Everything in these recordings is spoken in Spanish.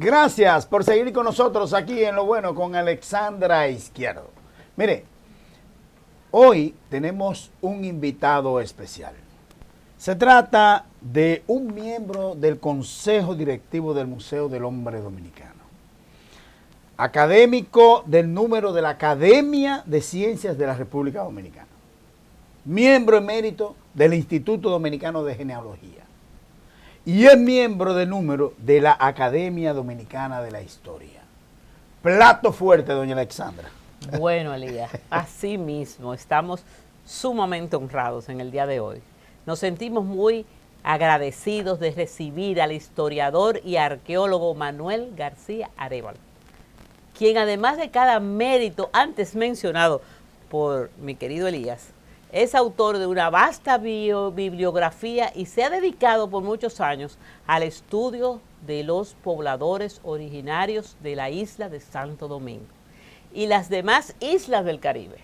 Gracias por seguir con nosotros aquí en Lo Bueno con Alexandra Izquierdo. Mire, hoy tenemos un invitado especial. Se trata de un miembro del Consejo Directivo del Museo del Hombre Dominicano, académico del número de la Academia de Ciencias de la República Dominicana, miembro emérito del Instituto Dominicano de Genealogía y es miembro de número de la Academia Dominicana de la Historia. Plato fuerte, doña Alexandra. Bueno, Elías, así mismo, estamos sumamente honrados en el día de hoy. Nos sentimos muy agradecidos de recibir al historiador y arqueólogo Manuel García Arévalo, quien además de cada mérito antes mencionado por mi querido Elías, es autor de una vasta bibliografía y se ha dedicado por muchos años al estudio de los pobladores originarios de la isla de Santo Domingo y las demás islas del Caribe.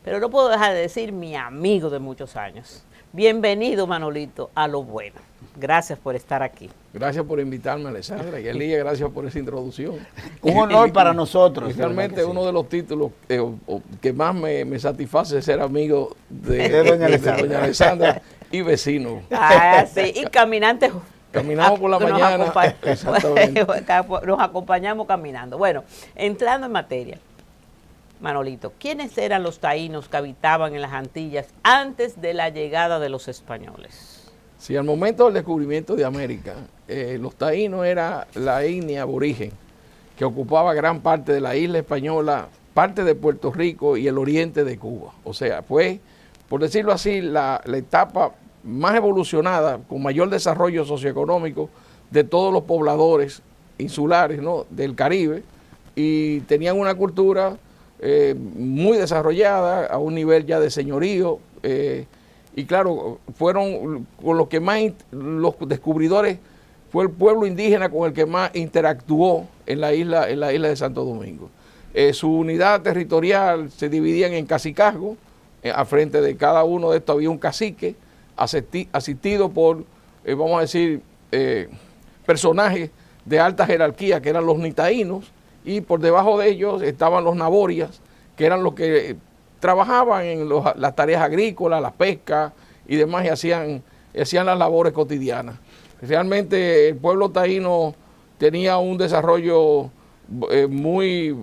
Pero no puedo dejar de decir mi amigo de muchos años. Bienvenido, Manolito, a Lo Bueno. Gracias por estar aquí. Gracias por invitarme, Alexandra, y Elías, gracias por esa introducción. Un honor para nosotros. Realmente uno de los títulos que más me satisface es ser amigo de doña Alexandra y vecino. Ah, sí, y caminantes. Caminamos por la mañana. Exactamente. Nos acompañamos caminando. Bueno, entrando en materia, Manolito, ¿quiénes eran los taínos que habitaban en las Antillas antes de la llegada de los españoles? Sí, al momento del descubrimiento de América, los taínos era la etnia aborigen que ocupaba gran parte de la isla española, parte de Puerto Rico y el oriente de Cuba. O sea, fue, por decirlo así, la etapa más evolucionada, con mayor desarrollo socioeconómico de todos los pobladores insulares, ¿no?, del Caribe, y tenían una cultura muy desarrollada a un nivel ya de señorío, y claro, fueron con los que más, los descubridores, fue el pueblo indígena con el que más interactuó en la isla de Santo Domingo. Su unidad territorial se dividían en cacicazgos, al frente de cada uno de estos había un cacique, asistido por, vamos a decir, personajes de alta jerarquía, que eran los nitaínos, y por debajo de ellos estaban los naborias, que eran los que trabajaban en las tareas agrícolas, la pesca y demás, y hacían las labores cotidianas. Realmente el pueblo taíno tenía un desarrollo muy,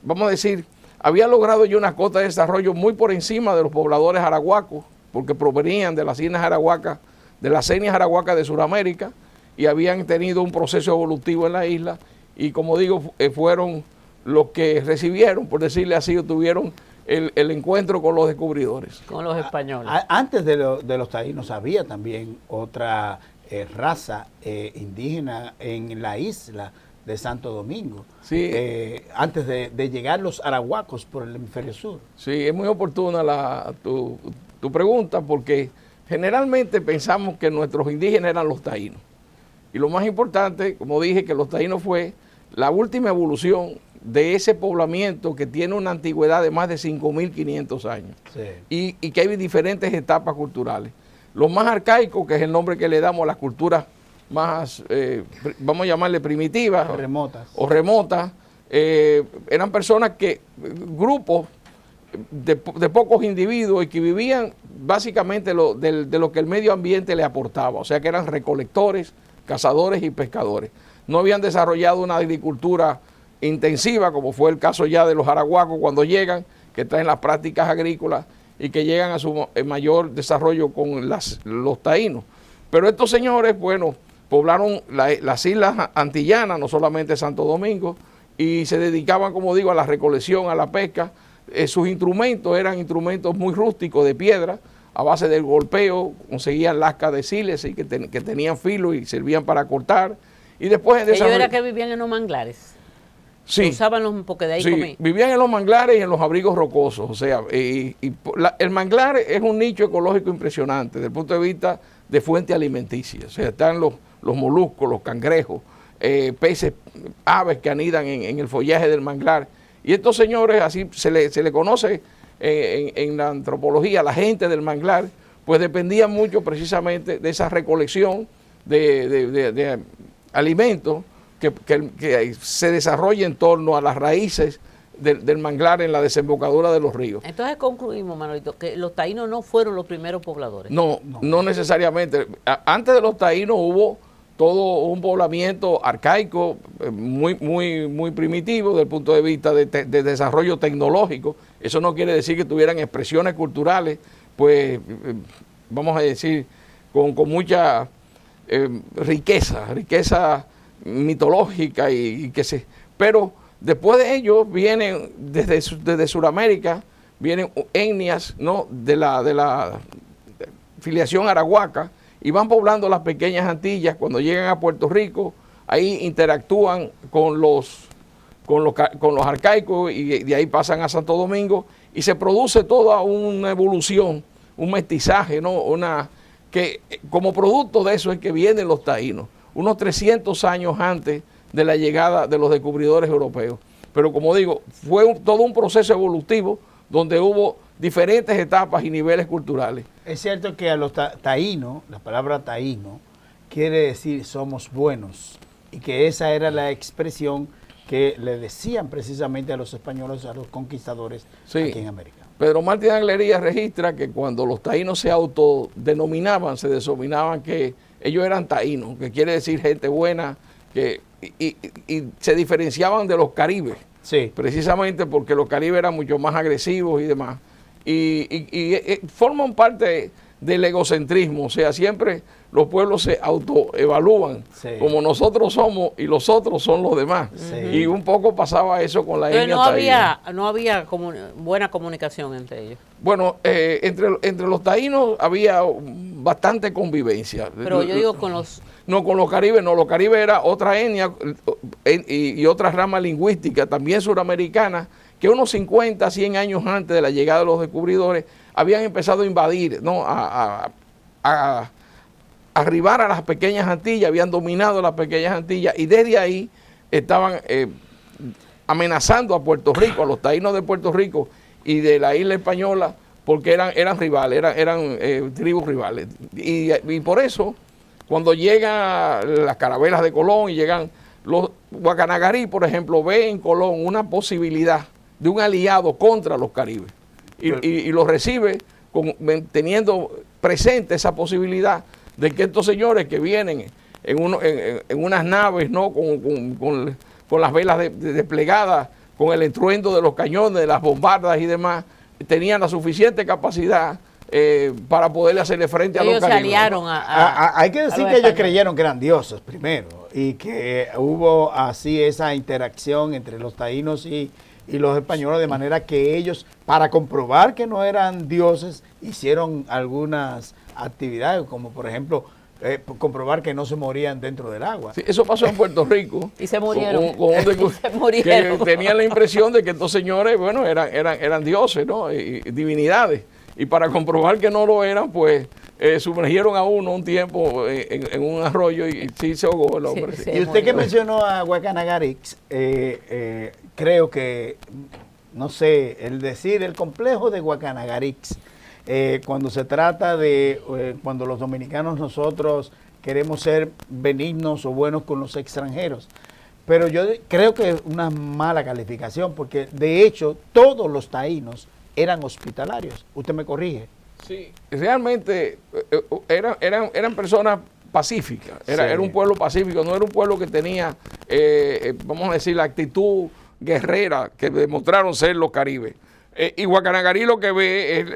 vamos a decir, había logrado ya una cota de desarrollo muy por encima de los pobladores arahuacos, porque provenían de las islas arahuacas, de las etnias arahuacas de Sudamérica, y habían tenido un proceso evolutivo en la isla, y como digo, fueron los que recibieron, por decirle así, tuvieron el encuentro con los descubridores. Con los españoles. Antes de los taínos había también otra raza indígena en la isla de Santo Domingo, sí. Antes de llegar los arahuacos por el hemisferio sur. Sí, es muy oportuna tu pregunta, porque generalmente pensamos que nuestros indígenas eran los taínos. Y lo más importante, como dije, que los taínos fue la última evolución de ese poblamiento que tiene una antigüedad de más de 5.500 años, sí. y que hay diferentes etapas culturales. Los más arcaicos, que es el nombre que le damos a las culturas más, vamos a llamarle primitivas o remotas, eran personas grupos de pocos individuos y que vivían básicamente de lo que el medio ambiente le aportaba, o sea que eran recolectores, cazadores y pescadores. No habían desarrollado una agricultura intensiva, como fue el caso ya de los arahuacos cuando llegan, que traen las prácticas agrícolas y que llegan a su mayor desarrollo con los taínos. Pero estos señores, bueno, poblaron las islas antillanas, no solamente Santo Domingo, y se dedicaban, como digo, a la recolección, a la pesca. Sus instrumentos eran instrumentos muy rústicos de piedra, a base del golpeo, conseguían lascas de sílex y que tenían filo y servían para cortar. Y después ellos eran que vivían en los manglares. Sí. Usaban porque de ahí comían. Vivían en los manglares y en los abrigos rocosos. O sea, el manglar es un nicho ecológico impresionante desde el punto de vista de fuente alimenticia. O sea, están los moluscos, los cangrejos, peces, aves que anidan en el follaje del manglar. Y estos señores, así se le conoce en la antropología, la gente del manglar, pues dependía mucho precisamente de esa recolección de alimentos que se desarrolla en torno a las raíces del manglar en la desembocadura de los ríos. Entonces concluimos, Manolito, que los taínos no fueron los primeros pobladores. No necesariamente. Antes de los taínos hubo todo un poblamiento arcaico, muy primitivo desde el punto de vista de desarrollo tecnológico. Eso no quiere decir que tuvieran expresiones culturales, pues vamos a decir, con mucha riqueza mitológica pero después de ellos vienen desde Sudamérica, vienen etnias, ¿no?, de la filiación arahuaca, y van poblando las pequeñas Antillas. Cuando llegan a Puerto Rico, ahí interactúan con los arcaicos, y de ahí pasan a Santo Domingo, y se produce toda una evolución, un mestizaje, ¿no?, que como producto de eso es que vienen los taínos, unos 300 años antes de la llegada de los descubridores europeos. Pero como digo, fue todo un proceso evolutivo donde hubo diferentes etapas y niveles culturales. Es cierto que a los taínos, la palabra taíno quiere decir somos buenos, y que esa era la expresión que le decían precisamente a los españoles, a los conquistadores, sí, aquí en América. Pedro Martí de Anglería registra que cuando los taínos se autodenominaban, se denominaban que ellos eran taínos, que quiere decir gente buena, y se diferenciaban de los caribes, sí, precisamente porque los caribes eran mucho más agresivos y demás. Y forman parte del egocentrismo, o sea, siempre los pueblos se autoevalúan, sí, como nosotros somos y los otros son los demás. Sí. Y un poco pasaba eso con la etnia taína. No había buena comunicación entre ellos. Bueno, entre los taínos había bastante convivencia. Pero yo digo con los... No, con los caribes no. Los caribes era otra etnia y otra rama lingüística, también suramericana, que unos 50, 100 años antes de la llegada de los descubridores habían empezado a invadir, ¿no?, a arribar a las pequeñas Antillas, habían dominado las pequeñas Antillas, y desde ahí estaban amenazando a Puerto Rico, a los taínos de Puerto Rico y de la isla española, porque eran rivales, eran tribus rivales. Y por eso, cuando llegan las carabelas de Colón y llegan los Guacanagarí, por ejemplo, ve en Colón una posibilidad de un aliado contra los caribes, y lo recibe teniendo presente esa posibilidad de que estos señores que vienen en unas naves, ¿no?, con las velas desplegadas, con el estruendo de los cañones, de las bombardas y demás, tenían la suficiente capacidad para poderle hacerle frente a los caribes. Ellos se aliaron hay que decir que ellos creyeron que eran dioses primero, y que hubo así esa interacción entre los taínos y los españoles, de manera que ellos, para comprobar que no eran dioses, hicieron algunas actividades, como por ejemplo comprobar que no se morían dentro del agua. Sí, eso pasó en Puerto Rico. Y se murieron. Se murieron. Que tenían la impresión de que estos señores, bueno, eran dioses, ¿no?, y divinidades. Y para comprobar que no lo eran, pues sumergieron a uno un tiempo en un arroyo, y sí se ahogó el hombre. Sí, y usted que mencionó a Guacanagarix, creo que, no sé, el complejo de Guacanagarix, cuando se trata de, cuando los dominicanos nosotros queremos ser benignos o buenos con los extranjeros, pero yo creo que es una mala calificación, porque de hecho todos los taínos eran hospitalarios. Usted me corrige. Sí, realmente eran personas pacíficas, era un pueblo pacífico, no era un pueblo que tenía, vamos a decir, la actitud guerrera que demostraron ser los caribes. Y Guacanagarí lo que ve es,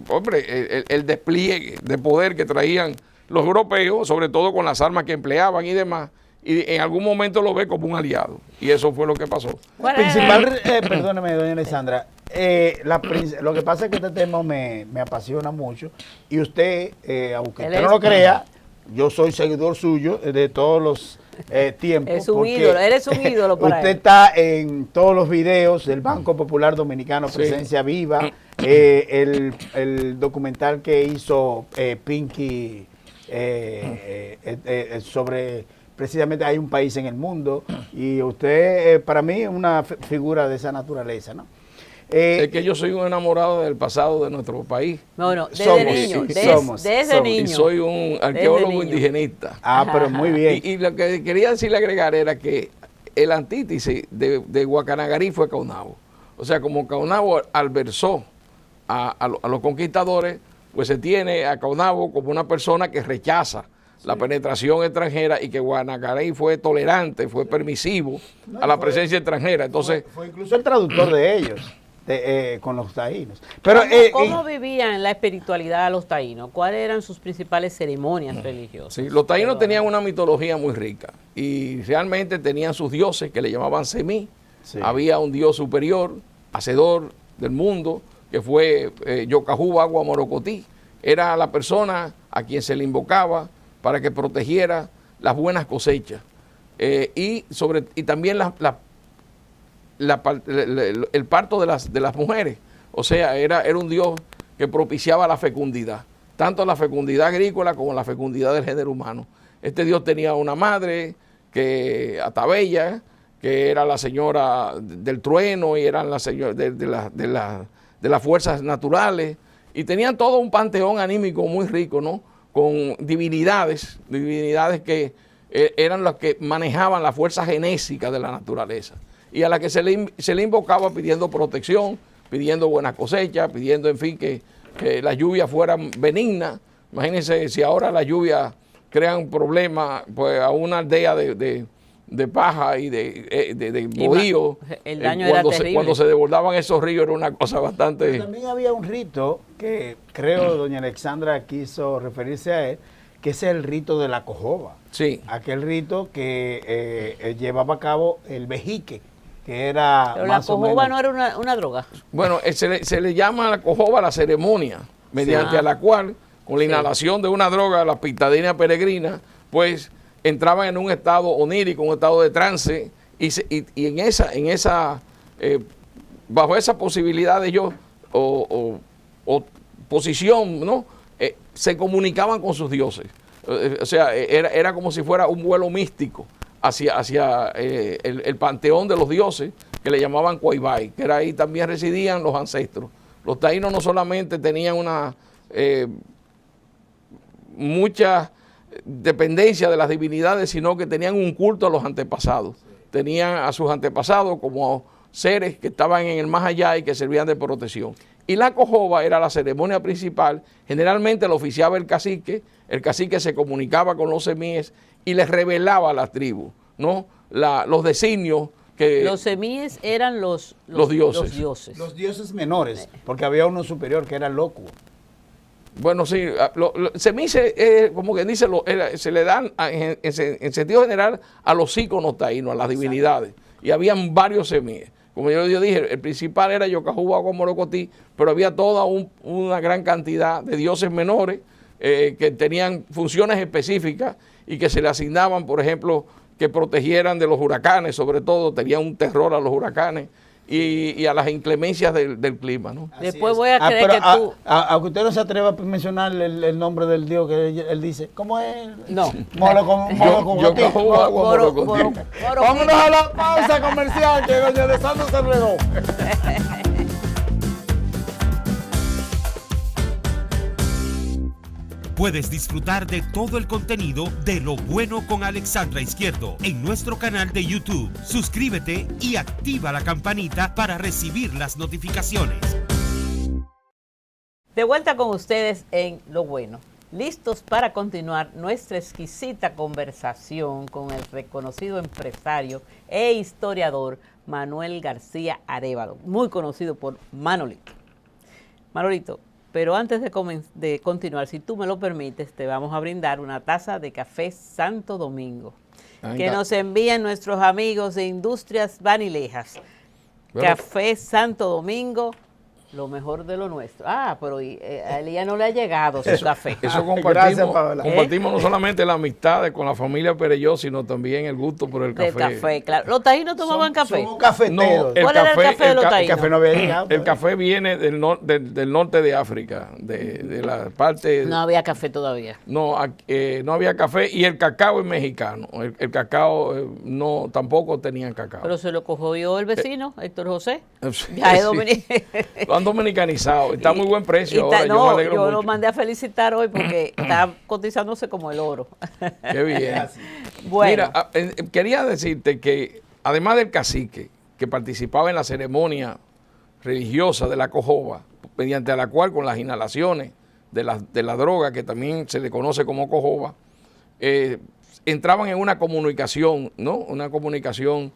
hombre, el despliegue de poder que traían los europeos, sobre todo con las armas que empleaban y demás, y en algún momento lo ve como un aliado, y eso fue lo que pasó. Perdóneme, doña Alessandra, lo que pasa es que este tema me apasiona mucho, y usted, aunque usted no lo crea, yo soy seguidor suyo de todos los tiempos. Es un ídolo, eres un ídolo para usted está en todos los videos del Banco Popular Dominicano, Presencia Viva, el documental que hizo Pinky sobre, precisamente, hay un país en el mundo, y usted para mí es una figura de esa naturaleza, ¿no? Es que yo soy un enamorado del pasado de nuestro país. No, desde niño. Desde niño. Y soy un arqueólogo indigenista. Pero muy bien. Y lo que quería decirle agregar era que el antítesis de Guacanagarí fue Caunabo. O sea, como Caunabo alberzó a los conquistadores, pues se tiene a Caunabo como una persona que rechaza la penetración extranjera y que Guacanagarí fue tolerante, fue permisivo a la presencia extranjera. Entonces, fue incluso el traductor de ellos. Con los taínos. Pero, ¿Cómo vivían la espiritualidad los taínos? ¿Cuáles eran sus principales ceremonias religiosas? Sí, los taínos tenían una mitología muy rica y realmente tenían sus dioses que le llamaban Semí. Sí. Había un dios superior, hacedor del mundo, que fue Yocajú Agua Morocotí. Era la persona a quien se le invocaba para que protegiera las buenas cosechas. Y también el parto de las mujeres. O sea, era un dios que propiciaba la fecundidad, tanto la fecundidad agrícola como la fecundidad del género humano. Este dios tenía una madre, Atabella, que era la señora del trueno y eran la señora de las fuerzas naturales, y tenían todo un panteón anímico muy rico, ¿no? Con divinidades que eran las que manejaban la fuerza genésica de la naturaleza, y a la que se le invocaba pidiendo protección, pidiendo buena cosecha, pidiendo, en fin, que las lluvias fueran benignas. Imagínense si ahora las lluvias crean problemas, pues a una aldea de paja y de bohío, el daño era terrible. Cuando se desbordaban esos ríos era una cosa bastante... Pero también había un rito que creo doña Alexandra quiso referirse a él, que es el rito de la cojoba. Sí. Aquel rito que llevaba a cabo el vejique, que era... Pero la cojoba no era una droga. Bueno, se le llama a la cojoba la ceremonia, mediante a la cual, con la inhalación de una droga, la pitadina peregrina, pues entraban en un estado onírico, un estado de trance, y bajo esa posibilidad de ellos, o posición, ¿no? Se comunicaban con sus dioses. O sea, era como si fuera un vuelo místico hacia el panteón de los dioses, que le llamaban Coaibay, que era ahí también residían los ancestros. Los taínos no solamente tenían mucha dependencia de las divinidades, sino que tenían un culto a los antepasados. Tenían a sus antepasados como seres que estaban en el más allá y que servían de protección. Y la cojoba era la ceremonia principal. Generalmente lo oficiaba el cacique se comunicaba con los semíes y les revelaba a las tribus, ¿no? Los designios que... Los semíes eran los dioses. Los dioses menores, porque había uno superior que era el locuo. Bueno, sí, semíes, como que dice, se le dan en sentido general a los íconos taínos, a las divinidades. Y habían varios semíes. Como yo dije, el principal era Yocajú Agua Morocotí, pero había toda una gran cantidad de dioses menores que tenían funciones específicas y que se le asignaban, por ejemplo, que protegieran de los huracanes, sobre todo, tenían un terror a los huracanes y a las inclemencias del clima, ¿no? Después voy a creer que tú... Aunque usted no se atreva a mencionar el nombre del dios que él dice, ¿cómo es? No. Vámonos a la pausa comercial, que doña Alessandra se regó. Puedes disfrutar de todo el contenido de Lo Bueno con Alexandra Izquierdo en nuestro canal de YouTube. Suscríbete y activa la campanita para recibir las notificaciones. De vuelta con ustedes en Lo Bueno. Listos para continuar nuestra exquisita conversación con el reconocido empresario e historiador Manuel García Arévalo, muy conocido por Manolito. Manolito, pero antes de continuar, si tú me lo permites, te vamos a brindar una taza de café Santo Domingo, que nos envían nuestros amigos de Industrias Vanilejas. Bueno, Café Santo Domingo, lo mejor de lo nuestro. Ah, pero a Elías no le ha llegado su café. Eso compartimos no solamente la amistad con la familia Perelló, sino también el gusto por el café. El café, claro. ¿Los taínos tomaban café? Somos cafeteros. No, ¿Cuál era el café de los taínos? El café no había llegado. El café viene del norte de África, de la parte... No había café todavía. No, no había café, y el cacao es mexicano. El cacao no, tampoco tenían cacao. Pero se lo cogió el vecino, Héctor José. Ya es dominicano. Dominicanizado, está a muy buen precio ahora, yo lo mandé a felicitar hoy porque está cotizándose como el oro. Qué bien. Bueno. Mira, quería decirte que además del cacique, que participaba en la ceremonia religiosa de la cojoba, mediante la cual con las inhalaciones de la droga, que también se le conoce como cojoba, entraban en una comunicación, ¿no? Una comunicación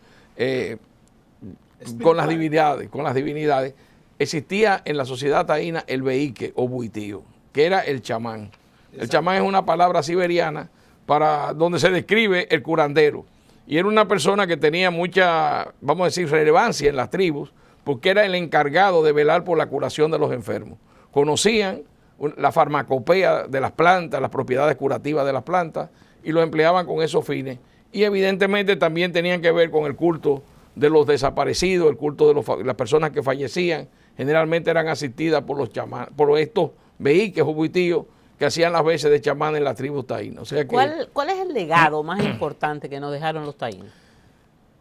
con las divinidades. Existía en la sociedad taína el veique o buitío, que era el chamán. El chamán es una palabra siberiana para donde se describe el curandero. Y era una persona que tenía mucha, vamos a decir, relevancia en las tribus, porque era el encargado de velar por la curación de los enfermos. Conocían la farmacopea de las plantas, las propiedades curativas de las plantas, y lo empleaban con esos fines. Y evidentemente también tenían que ver con el culto de los desaparecidos, el culto de las personas que fallecían. Generalmente eran asistidas por los chamanes, por estos veiques o buitíos que hacían las veces de chamán en las tribus taínas. O sea que, ¿Cuál es el legado más importante que nos dejaron los taínos?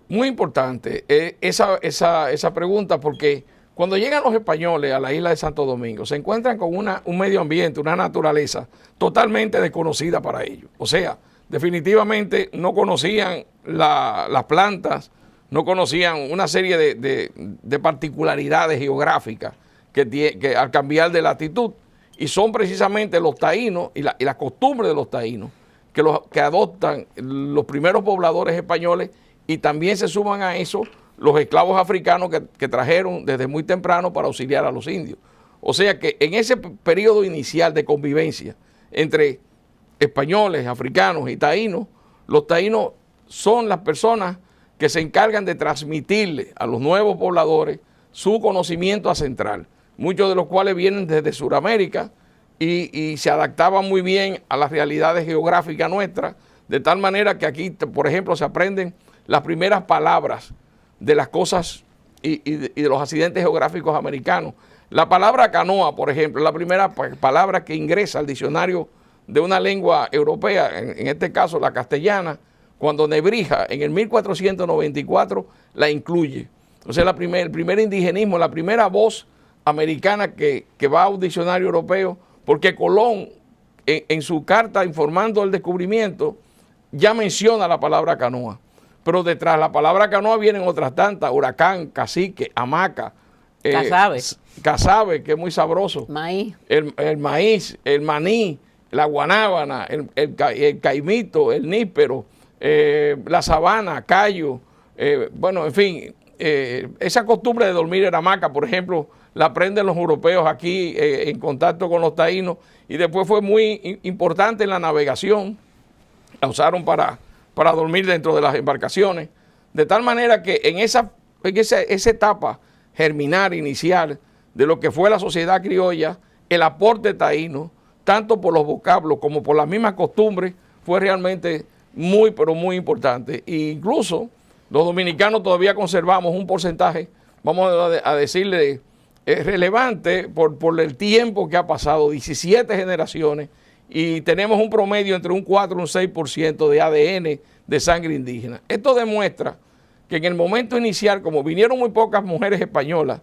Muy importante esa pregunta, porque cuando llegan los españoles a la isla de Santo Domingo se encuentran con un medio ambiente, una naturaleza totalmente desconocida para ellos. O sea, definitivamente no conocían las plantas, no conocían una serie de particularidades geográficas que al cambiar de latitud, y son precisamente los taínos y la costumbre de los taínos que adoptan los primeros pobladores españoles, y también se suman a eso los esclavos africanos que trajeron desde muy temprano para auxiliar a los indios. O sea que en ese periodo inicial de convivencia entre españoles, africanos y taínos, los taínos son las personas que se encargan de transmitirle a los nuevos pobladores su conocimiento ancestral, muchos de los cuales vienen desde Sudamérica y se adaptaban muy bien a las realidades geográficas nuestras, de tal manera que aquí, por ejemplo, se aprenden las primeras palabras de las cosas y de los accidentes geográficos americanos. La palabra canoa, por ejemplo, es la primera palabra que ingresa al diccionario de una lengua europea, en este caso la castellana, cuando Nebrija en el 1494 la incluye. O sea, el primer indigenismo, la primera voz americana que va a un diccionario europeo, porque Colón en su carta informando el descubrimiento ya menciona la palabra canoa. Pero detrás de la palabra canoa vienen otras tantas: huracán, cacique, hamaca, casabe, que es muy sabroso, Maíz. El maíz, el maní, la guanábana, el caimito, el níspero, la sabana, cayo, bueno, en fin, esa costumbre de dormir en hamaca, por ejemplo, la aprenden los europeos aquí en contacto con los taínos, y después fue muy importante en la navegación. La usaron para dormir dentro de las embarcaciones, de tal manera que en esa etapa germinar inicial de lo que fue la sociedad criolla, el aporte taíno, tanto por los vocablos como por las mismas costumbres, fue realmente muy, pero muy importante. E incluso los dominicanos todavía conservamos un porcentaje, vamos a decirle, relevante por el tiempo que ha pasado, 17 generaciones, y tenemos un promedio entre un 4 y un 6% de ADN de sangre indígena. Esto demuestra que en el momento inicial, como vinieron muy pocas mujeres españolas,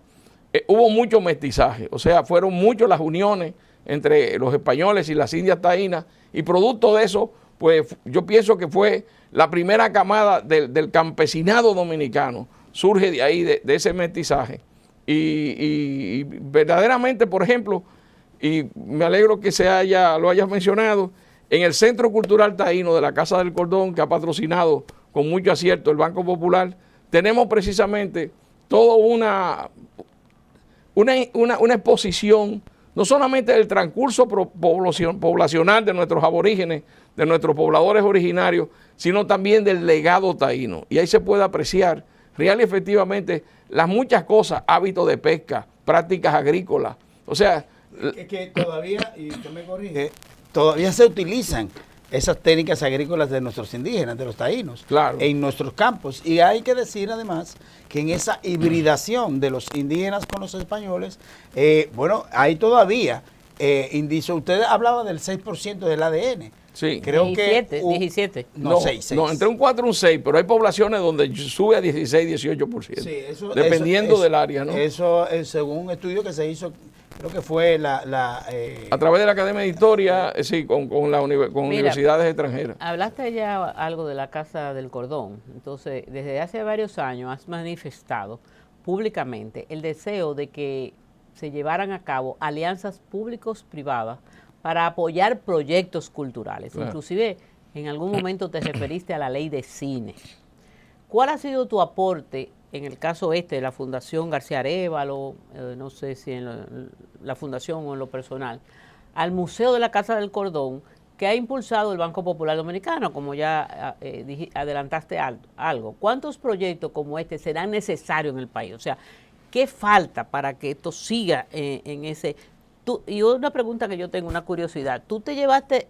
hubo mucho mestizaje, o sea, fueron muchas las uniones entre los españoles y las indias taínas, y producto de eso, pues yo pienso que fue la primera camada del campesinado dominicano, surge de ahí, de ese mestizaje. Y verdaderamente, por ejemplo, y me alegro que lo hayas mencionado, en el Centro Cultural Taíno de la Casa del Cordón, que ha patrocinado con mucho acierto el Banco Popular, tenemos precisamente toda una exposición, no solamente del transcurso poblacional de nuestros aborígenes, de nuestros pobladores originarios, sino también del legado taíno. Y ahí se puede apreciar real y efectivamente las muchas cosas, hábitos de pesca, prácticas agrícolas. O sea, es que todavía, y usted me corrige, todavía se utilizan esas técnicas agrícolas de nuestros indígenas, de los taínos, claro, en nuestros campos. Y hay que decir además que en esa hibridación de los indígenas con los españoles, bueno, hay todavía indicios. Usted hablaba del 6% del ADN. Sí. Creo 17. No, 6. No, entre un 4 y un 6, pero hay poblaciones donde sube a 16, 18%. Sí, dependiendo del área, ¿no? Eso, según un estudio que se hizo, creo que fue a través de la Academia de Historia, sí, con universidades extranjeras. Hablaste ya algo de la Casa del Cordón. Entonces, desde hace varios años has manifestado públicamente el deseo de que se llevaran a cabo alianzas públicos-privadas para apoyar proyectos culturales. Claro. Inclusive, en algún momento te referiste a la ley de cine. ¿Cuál ha sido tu aporte en el caso de la Fundación García Arévalo, no sé si en la Fundación o en lo personal, al Museo de la Casa del Cordón, que ha impulsado el Banco Popular Dominicano, como ya adelantaste algo? ¿Cuántos proyectos como este serán necesarios en el país? O sea, ¿qué falta para que esto siga en ese? Y una pregunta que yo tengo, una curiosidad. ¿Tú llevaste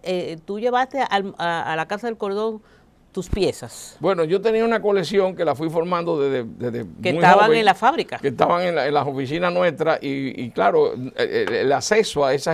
a la Casa del Cordón tus piezas? Bueno, yo tenía una colección que la fui formando desde que muy estaban joven, en la fábrica. Que estaban en las oficinas nuestras y claro, el acceso a esta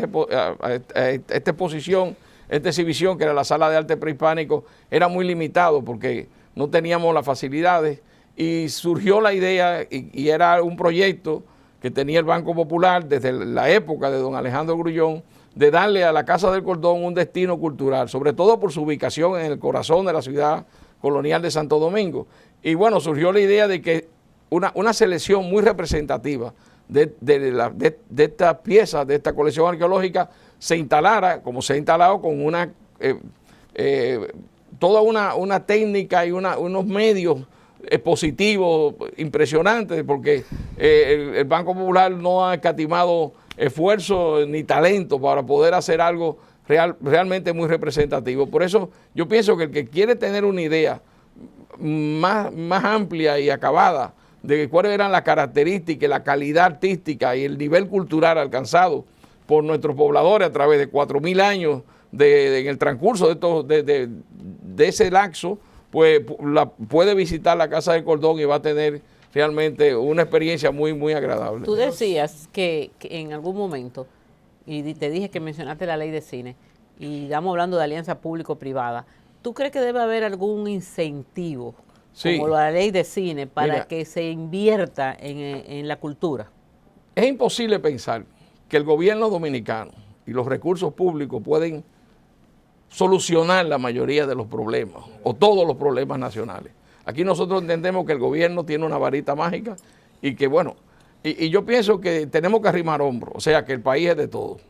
exposición, esta exhibición que era la Sala de Arte Prehispánico, era muy limitado porque no teníamos las facilidades y surgió la idea y era un proyecto que tenía el Banco Popular desde la época de don Alejandro Grullón, de darle a la Casa del Cordón un destino cultural, sobre todo por su ubicación en el corazón de la ciudad colonial de Santo Domingo. Y bueno, surgió la idea de que una selección muy representativa de estas piezas, de esta colección arqueológica, se instalara, como se ha instalado, con toda una técnica y unos medios expositivos impresionantes, porque el Banco Popular no ha escatimado esfuerzo ni talento para poder hacer algo realmente muy representativo. Por eso yo pienso que el que quiere tener una idea más amplia y acabada de cuáles eran las características, la calidad artística y el nivel cultural alcanzado por nuestros pobladores a través de 4.000 años en el transcurso de ese lapso, pues puede visitar la Casa del Cordón y va a tener realmente una experiencia muy, muy agradable. Tú decías que en algún momento, y te dije que mencionaste la ley de cine, y estamos hablando de alianza público-privada, ¿tú crees que debe haber algún incentivo, como la ley de cine, para que se invierta en la cultura? Es imposible pensar que el gobierno dominicano y los recursos públicos pueden solucionar la mayoría de los problemas o todos los problemas nacionales. Aquí nosotros entendemos que el gobierno tiene una varita mágica y que bueno, y yo pienso que tenemos que arrimar hombros, o sea que el país es de todos,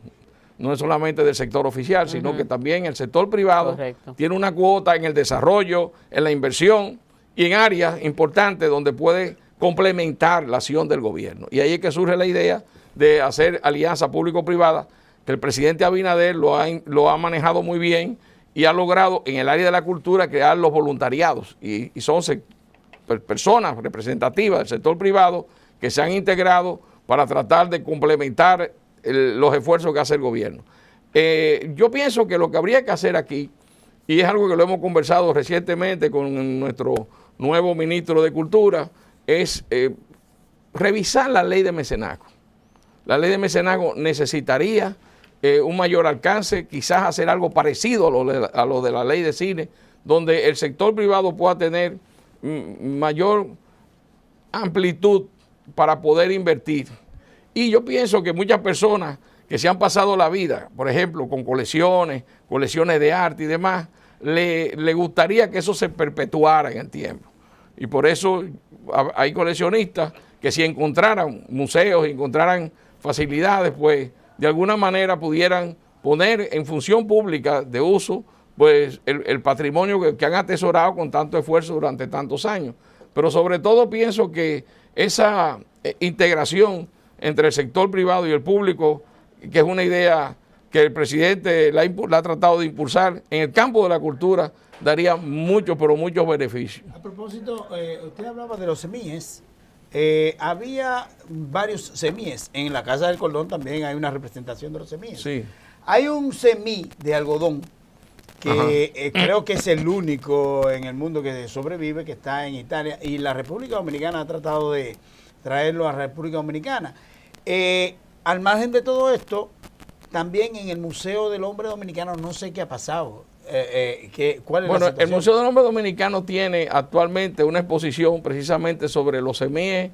no es solamente del sector oficial, sino que también el sector privado tiene una cuota en el desarrollo, en la inversión y en áreas importantes donde puede complementar la acción del gobierno. Y ahí es que surge la idea de hacer alianza público-privada, que el presidente Abinader lo ha manejado muy bien y ha logrado en el área de la cultura crear los voluntariados y son personas representativas del sector privado que se han integrado para tratar de complementar los esfuerzos que hace el gobierno. Yo pienso que lo que habría que hacer aquí, y es algo que lo hemos conversado recientemente con nuestro nuevo ministro de Cultura, es revisar la ley de mecenazgo. La ley de mecenazgo necesitaría un mayor alcance, quizás hacer algo parecido a lo de la ley de cine, donde el sector privado pueda tener mayor amplitud para poder invertir. Y yo pienso que muchas personas que se han pasado la vida, por ejemplo, con colecciones de arte y demás, le gustaría que eso se perpetuara en el tiempo. Y por eso hay coleccionistas que si encontraran museos, encontraran facilidades, pues de alguna manera pudieran poner en función pública de uso pues el patrimonio que han atesorado con tanto esfuerzo durante tantos años. Pero sobre todo pienso que esa integración entre el sector privado y el público, que es una idea que el presidente la ha tratado de impulsar en el campo de la cultura, daría muchos, pero muchos beneficios. A propósito, usted hablaba de los semíes. Había varios semíes. En la Casa del Cordón también hay una representación de los semíes. Sí. Hay un semí de algodón que creo que es el único en el mundo que sobrevive, que está en Italia, y la República Dominicana ha tratado de traerlo a la República Dominicana. Al margen de todo esto, también en el Museo del Hombre Dominicano no sé qué ha pasado. ¿Cuál es la situación? El Museo del Hombre Dominicano tiene actualmente una exposición precisamente sobre los semíes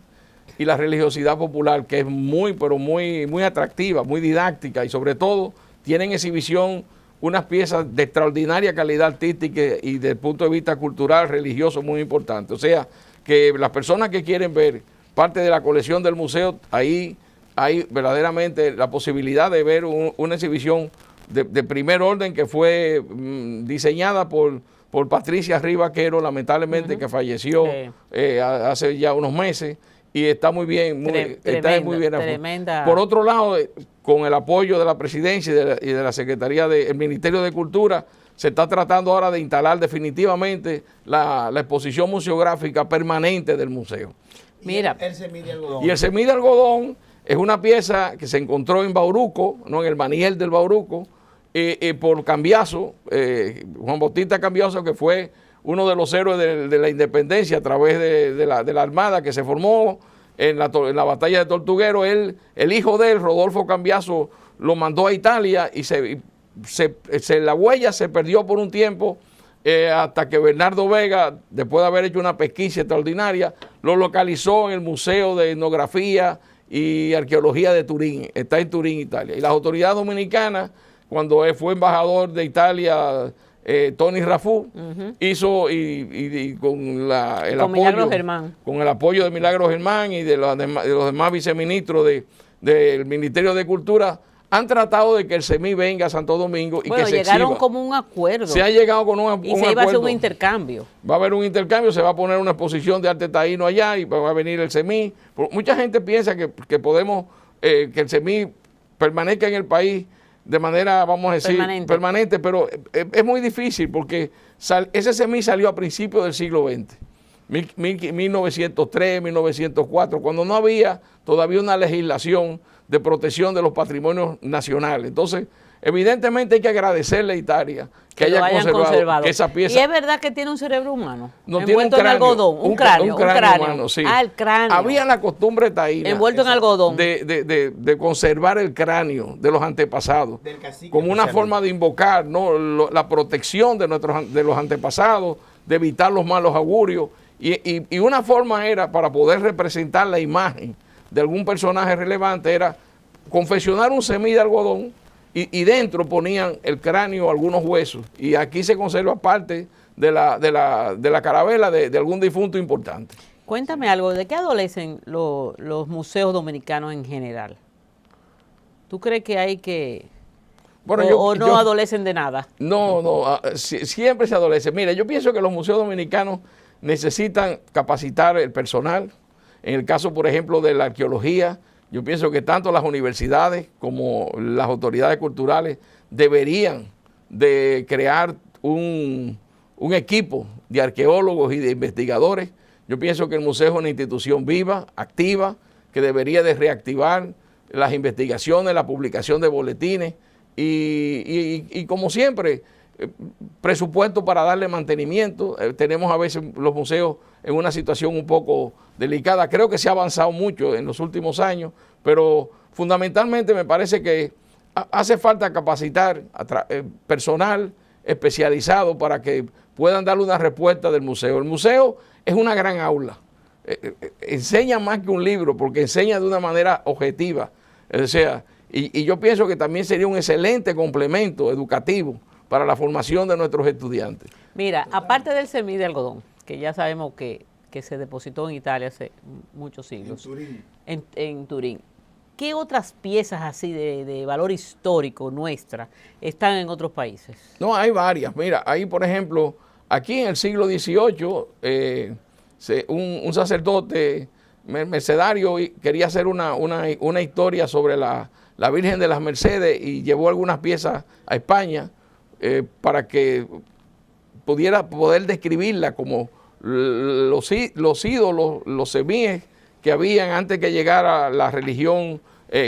y la religiosidad popular, que es muy, pero muy, muy atractiva, muy didáctica, y sobre todo tienen exhibición unas piezas de extraordinaria calidad artística y desde el punto de vista cultural, religioso, muy importante. O sea, que las personas que quieren ver parte de la colección del museo, ahí hay verdaderamente la posibilidad de ver una exhibición de primer orden que fue diseñada por Patricia Rivaquero, lamentablemente, que falleció hace ya unos meses, y está muy bien, está muy bien. Tremenda. Por otro lado, con el apoyo de la Presidencia y de la Secretaría del Ministerio de Cultura, se está tratando ahora de instalar definitivamente la exposición museográfica permanente del museo. Mira. El semí de algodón. Y el semí de algodón es una pieza que se encontró en Bauruco, ¿no? En el Maniel del Bauruco, por Cambiaso, Juan Bautista Cambiaso, que fue uno de los héroes de la independencia a través de la Armada que se formó en la batalla de Tortuguero. El hijo de él, Rodolfo Cambiaso, lo mandó a Italia y la huella se perdió por un tiempo hasta que Bernardo Vega, después de haber hecho una pesquisa extraordinaria, lo localizó en el Museo de Etnografía y Arqueología de Turín. Está en Turín, Italia. Y las autoridades dominicanas, cuando fue embajador de Italia, Tony Rafú, hizo y con el apoyo, con el apoyo de Milagros Germán y de los demás viceministros del Ministerio de Cultura, han tratado de que el semí venga a Santo Domingo y que se llegaron exhiba. como un acuerdo. Se ha llegado con un acuerdo. Y se iba a hacer un intercambio. Va a haber un intercambio, se va a poner una exposición de arte taíno allá y va a venir el semí. Mucha gente piensa que podemos, que el semí permanezca en el país de manera, vamos a decir, permanente, pero es muy difícil porque ese semí salió a principios del siglo XX, 1903, 1904, cuando no había todavía una legislación de protección de los patrimonios nacionales. Entonces, evidentemente hay que agradecerle a Italia que haya conservado esa pieza. Y es verdad que tiene un cerebro humano, no envuelto tiene en algodón, un cráneo humano, sí. El cráneo. Había la costumbre taína envuelto en algodón de conservar el cráneo de los antepasados como una forma de invocar, ¿no? La protección de los antepasados, de evitar los malos augurios, y una forma era para poder representar la imagen de algún personaje relevante, era confeccionar un semí de algodón y dentro ponían el cráneo, algunos huesos, y aquí se conserva parte de la carabela de algún difunto importante. Cuéntame algo, ¿de qué adolecen los museos dominicanos en general? ¿Tú crees que hay que... Bueno, no adolecen de nada? No, siempre se adolece. Mira, yo pienso que los museos dominicanos necesitan capacitar el personal. En el caso, por ejemplo, de la arqueología, yo pienso que tanto las universidades como las autoridades culturales deberían de crear un equipo de arqueólogos y de investigadores. Yo pienso que el museo es una institución viva, activa, que debería de reactivar las investigaciones, la publicación de boletines y como siempre, presupuesto para darle mantenimiento. Tenemos a veces los museos en una situación un poco delicada. Creo que se ha avanzado mucho en los últimos años, pero fundamentalmente me parece que hace falta capacitar personal especializado para que puedan darle una respuesta del museo. El museo es una gran aula. Enseña más que un libro porque enseña de una manera objetiva. O sea, y yo pienso que también sería un excelente complemento educativo para la formación de nuestros estudiantes. Mira, aparte del semí de algodón, que ya sabemos que se depositó en Italia hace muchos siglos, en Turín, ¿qué otras piezas así de valor histórico nuestra están en otros países? No, hay varias. Mira, ahí por ejemplo, aquí en el siglo XVIII, un sacerdote mercedario quería hacer una historia sobre la Virgen de las Mercedes y llevó algunas piezas a España para que poder describirla como los ídolos, los semíes que habían antes que llegara la religión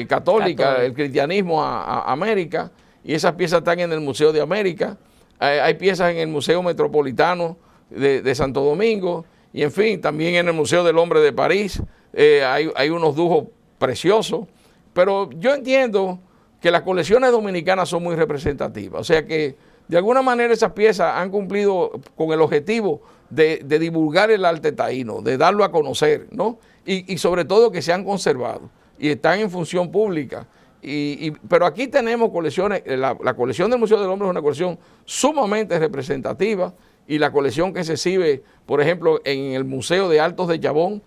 católica, el cristianismo a América, y esas piezas están en el Museo de América. Hay piezas en el Museo Metropolitano de Santo Domingo, y en fin, también en el Museo del Hombre de París hay unos dujos preciosos, pero yo entiendo que las colecciones dominicanas son muy representativas, o sea que De alguna manera esas piezas han cumplido con el objetivo de divulgar el arte taíno, de darlo a conocer, ¿no? Y sobre todo que se han conservado y están en función pública. Pero aquí tenemos colecciones, la colección del Museo del Hombre es una colección sumamente representativa, y la colección que se exhibe, por ejemplo, en el Museo de Altos de Chabón,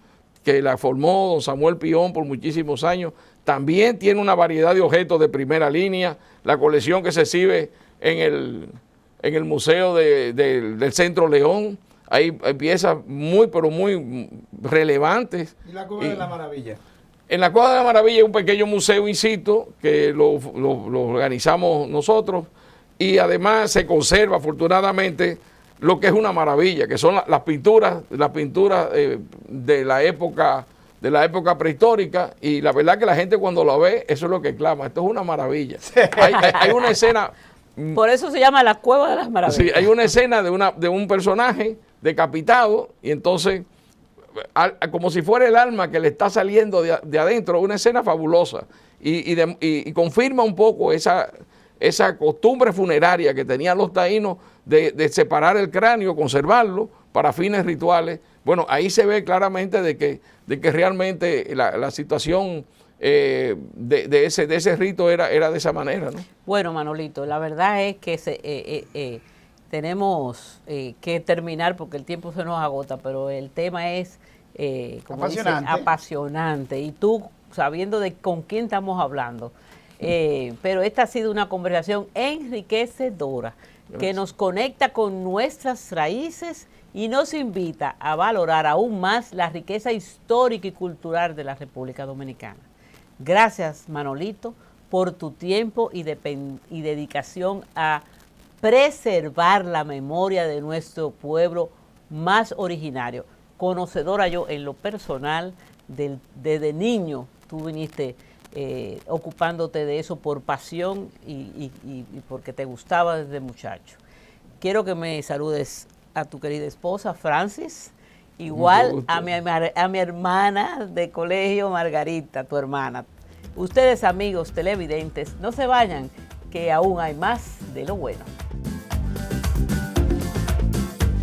que la formó don Samuel Pión por muchísimos años, también tiene una variedad de objetos de primera línea. La colección que se exhibe en el Museo del Centro León, hay piezas pero muy relevantes. ¿Y la Cueva de la Maravilla? En la Cueva de la Maravilla hay un pequeño museo in situ que lo organizamos nosotros, y además se conserva afortunadamente lo que es una maravilla, que son las pinturas de la época prehistórica, y la verdad que la gente cuando lo ve, eso es lo que clama, esto es una maravilla. Hay una escena... Por eso se llama la Cueva de las Maravillas. Sí, hay una escena de un personaje decapitado, y entonces, como si fuera el alma que le está saliendo de adentro, una escena fabulosa, y confirma un poco esa costumbre funeraria que tenían los taínos de separar el cráneo, conservarlo para fines rituales. Bueno, ahí se ve claramente de que realmente la situación de ese rito era de esa manera, ¿no? Bueno, Manolito, la verdad es que tenemos que terminar porque el tiempo se nos agota, pero el tema es como apasionante. Dicen, apasionante, y tú sabiendo de con quién estamos hablando. Pero esta ha sido una conversación enriquecedora que nos conecta con nuestras raíces y nos invita a valorar aún más la riqueza histórica y cultural de la República Dominicana. Gracias, Manolito, por tu tiempo y dedicación a preservar la memoria de nuestro pueblo más originario. Conocedora yo en lo personal, desde niño tú viniste ocupándote de eso por pasión y porque te gustaba desde muchacho. Quiero que me saludes a tu querida esposa, Francis, igual a mi hermana de colegio, Margarita, tu hermana. Ustedes, amigos televidentes, no se vayan, que aún hay más de lo bueno.